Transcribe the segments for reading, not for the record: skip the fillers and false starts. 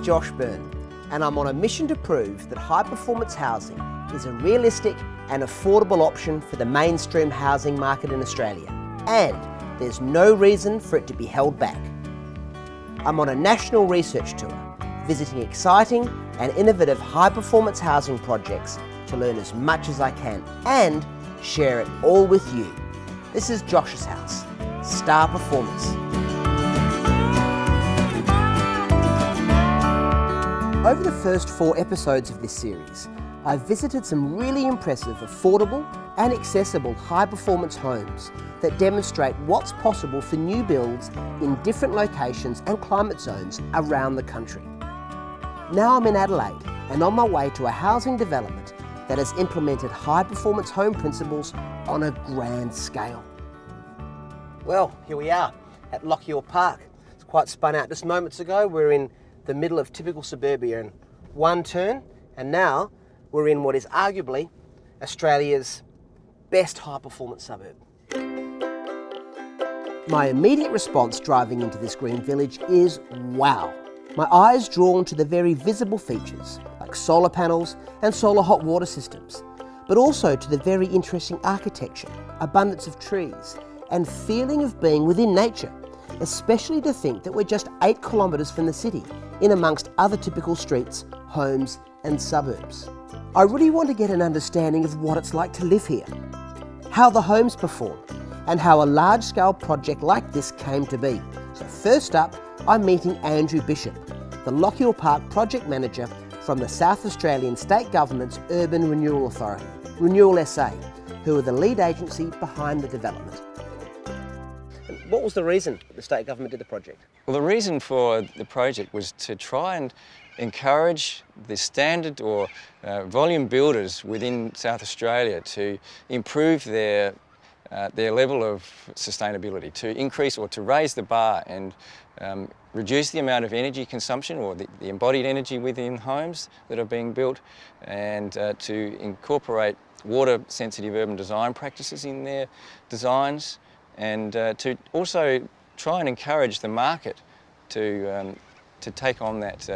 Josh Byrne, and I'm on a mission to prove that high-performance housing is a realistic and affordable option for the mainstream housing market in Australia, and there's no reason for it to be held back. I'm on a national research tour, visiting exciting and innovative high-performance housing projects to learn as much as I can and share it all with you. This is Josh's house, Star Performance. Over the first 4 episodes of this series, I've visited some really impressive, affordable and accessible high-performance homes that demonstrate what's possible for new builds in different locations and climate zones around the country. Now I'm in Adelaide and on my way to a housing development that has implemented high-performance home principles on a grand scale. Well, here we are at Lochiel Park. It's quite spun out. Just moments ago, we're in the middle of typical suburbia in one turn, and now we're in what is arguably Australia's best high-performance suburb. My immediate response driving into this green village is wow. My eye is drawn to the very visible features like solar panels and solar hot water systems, but also to the very interesting architecture, abundance of trees, and feeling of being within nature, especially to think that we're just 8 kilometres from the city, in amongst other typical streets, homes and suburbs. I really want to get an understanding of what it's like to live here, how the homes perform, and how a large-scale project like this came to be. So first up, I'm meeting Andrew Bishop, the Lochiel Park Project Manager from the South Australian State Government's Urban Renewal Authority, Renewal SA, who are the lead agency behind the development. What was the reason the state government did the project? Well, the reason for the project was to try and encourage the standard or volume builders within South Australia to improve their level of sustainability, to increase or to raise the bar and reduce the amount of energy consumption or the embodied energy within homes that are being built, and to incorporate water-sensitive urban design practices in their designs, and to also try and encourage the market to take on that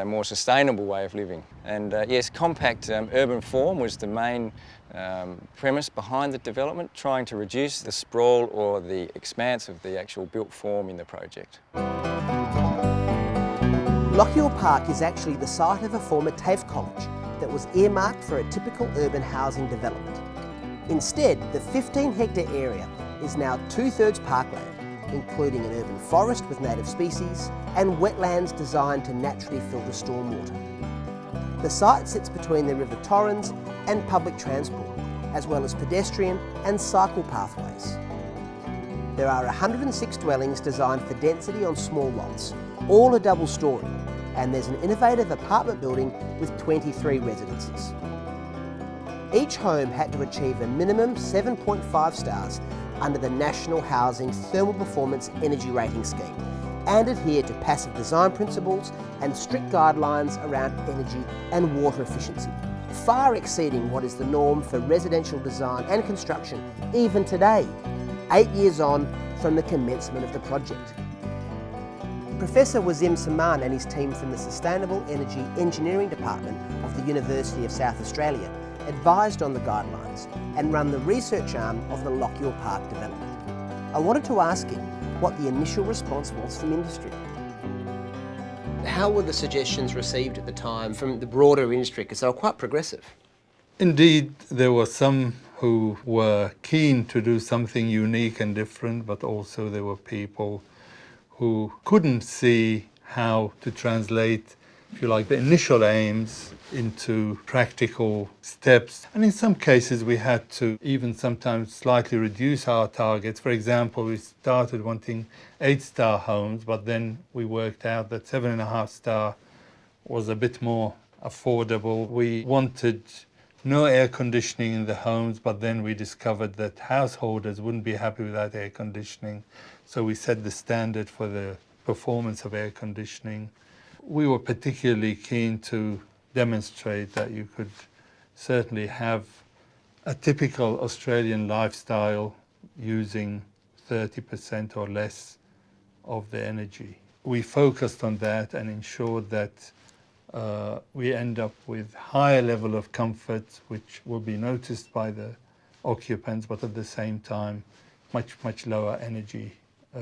more sustainable way of living. And yes, compact urban form was the main premise behind the development, trying to reduce the sprawl or the expanse of the actual built form in the project. Lochiel Park is actually the site of a former TAFE college that was earmarked for a typical urban housing development. Instead, the 15-hectare area is now 2/3 parkland, including an urban forest with native species and wetlands designed to naturally filter stormwater. The site sits between the River Torrens and public transport, as well as pedestrian and cycle pathways. There are 106 dwellings designed for density on small lots, all a double-storey, and there's an innovative apartment building with 23 residences. Each home had to achieve a minimum 7.5 stars under the National Housing Thermal Performance Energy Rating Scheme and adhere to passive design principles and strict guidelines around energy and water efficiency, far exceeding what is the norm for residential design and construction even today, 8 years on from the commencement of the project. Professor Wazim Saman and his team from the Sustainable Energy Engineering Department of the University of South Australia advised on the guidelines and run the research arm of the Lochiel Park development. I wanted to ask him what the initial response was from industry. How were the suggestions received at the time from the broader industry, because they were quite progressive? Indeed, there were some who were keen to do something unique and different, but also there were people who couldn't see how to translate, if you like, the initial aims into practical steps. And in some cases, we had to even sometimes slightly reduce our targets. For example, we started wanting 8-star homes, but then we worked out that 7.5-star was a bit more affordable. We wanted no air conditioning in the homes, but then we discovered that householders wouldn't be happy without air conditioning. So we set the standard for the performance of air conditioning. We were particularly keen to demonstrate that you could certainly have a typical Australian lifestyle using 30% or less of the energy. we focused on that and ensured that we end up with higher level of comfort, which will be noticed by the occupants, but at the same time, much lower energy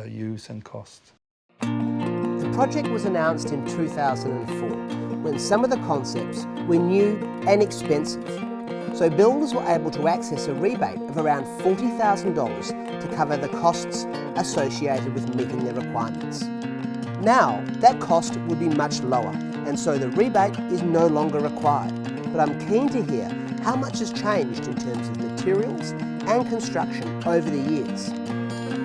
use and cost. The project was announced in 2004, when some of the concepts were new and expensive. So builders were able to access a rebate of around $40,000 to cover the costs associated with meeting their requirements. Now, that cost would be much lower, and so the rebate is no longer required. But I'm keen to hear how much has changed in terms of materials and construction over the years.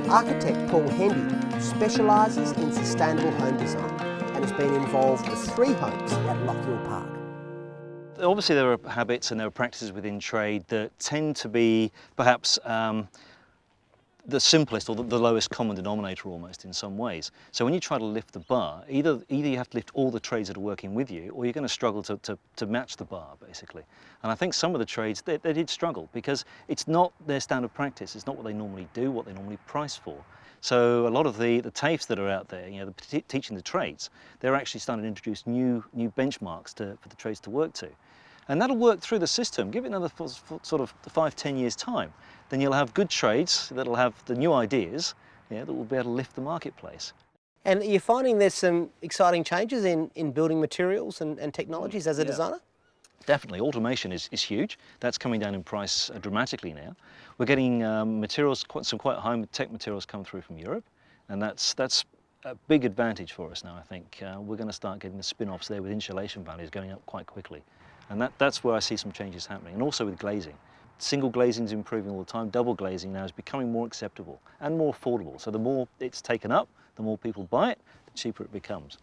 Architect Paul Hendy specialises in sustainable home design and has been involved with 3 homes at Lochiel Park. Obviously there are habits and there are practices within trade that tend to be perhaps the simplest or the lowest common denominator almost in some ways. So when you try to lift the bar, either you have to lift all the trades that are working with you, or you're going to struggle to match the bar basically. And I think some of the trades, they did struggle because it's not their standard practice, it's not what they normally do, what they normally price for. So a lot of the TAFEs that are out there, you know, teaching the trades, they're actually starting to introduce new benchmarks for the trades to work to. And that'll work through the system. Give it another sort of 5-10 years time, then you'll have good trades that'll have the new ideas, that will be able to lift the marketplace. And you're finding there's some exciting changes in building materials and technologies as a designer? Definitely, automation is huge. That's coming down in price dramatically now. We're getting materials, some quite high-tech materials come through from Europe, and that's a big advantage for us now, I think. We're going to start getting the spin-offs there with insulation values going up quite quickly. And that's where I see some changes happening, and also with glazing. Single glazing is improving all the time. Double glazing now is becoming more acceptable and more affordable. So the more it's taken up, the more people buy it, the cheaper it becomes.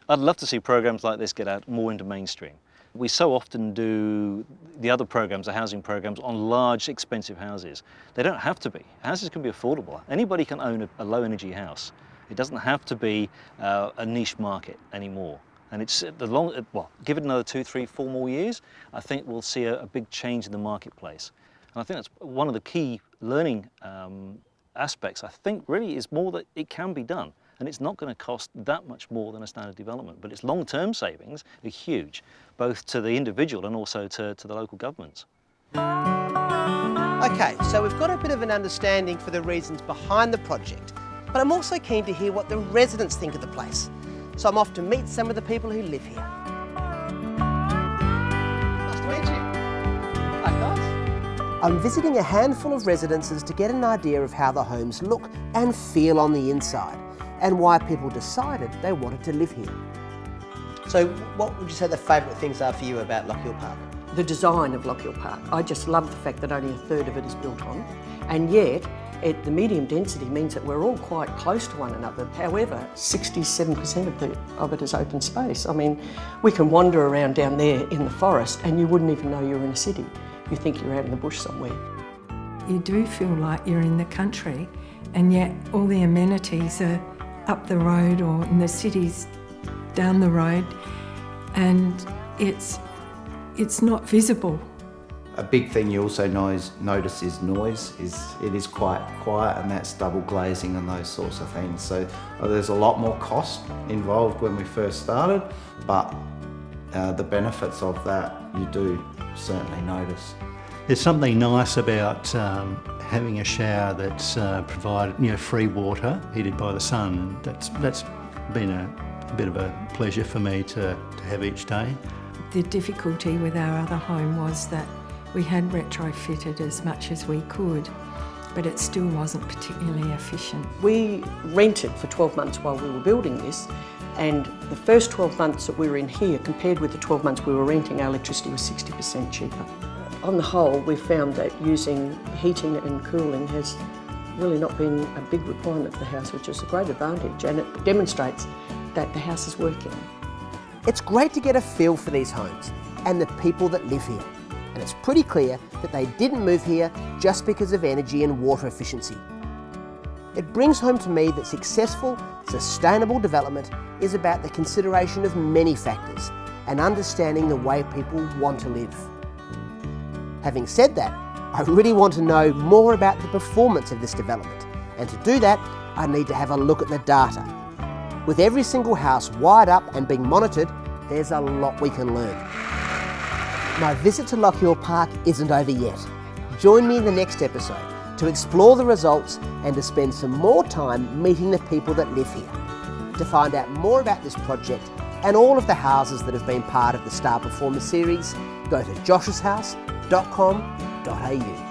I'd love to see programs like this get out more into mainstream. We so often do the other programs, the housing programs, on large, expensive houses. They don't have to be. Houses can be affordable. Anybody can own a low-energy house. It doesn't have to be a niche market anymore. And it's give it another 2, 3, 4 more years, I think we'll see a big change in the marketplace. And I think that's one of the key learning aspects, I think, really is more that it can be done. And it's not going to cost that much more than a standard development, but its long-term savings are huge, both to the individual and also to the local governments. Okay, so we've got a bit of an understanding for the reasons behind the project, but I'm also keen to hear what the residents think of the place. So I'm off to meet some of the people who live here. Nice to meet you. Hi guys. I'm visiting a handful of residences to get an idea of how the homes look and feel on the inside, and why people decided they wanted to live here. So what would you say the favourite things are for you about Lochiel Park? The design of Lochiel Park. I just love the fact that only a third of it is built on, and yet the medium density means that we're all quite close to one another. However, 67% of it is open space. I mean, we can wander around down there in the forest and you wouldn't even know you're in a city. You think you're out in the bush somewhere. You do feel like you're in the country, and yet all the amenities are up the road or in the cities down the road, and it's not visible. A big thing you also notice is noise. It is quite quiet, and that's double glazing and those sorts of things. So there's a lot more cost involved when we first started, but the benefits of that you do certainly notice. There's something nice about having a shower that's provided, free water heated by the sun. That's been a bit of a pleasure for me to have each day. The difficulty with our other home was that we had retrofitted as much as we could, but it still wasn't particularly efficient. We rented for 12 months while we were building this, and the first 12 months that we were in here, compared with the 12 months we were renting, our electricity was 60% cheaper. On the whole, we found that using heating and cooling has really not been a big requirement for the house, which is a great advantage, and it demonstrates that the house is working. It's great to get a feel for these homes and the people that live here. And it's pretty clear that they didn't move here just because of energy and water efficiency. It brings home to me that successful, sustainable development is about the consideration of many factors and understanding the way people want to live. Having said that, I really want to know more about the performance of this development, and to do that, I need to have a look at the data. With every single house wired up and being monitored, there's a lot we can learn. My visit to Lochiel Park isn't over yet. Join me in the next episode to explore the results and to spend some more time meeting the people that live here. To find out more about this project and all of the houses that have been part of the Star Performer series, go to joshshouse.com.au.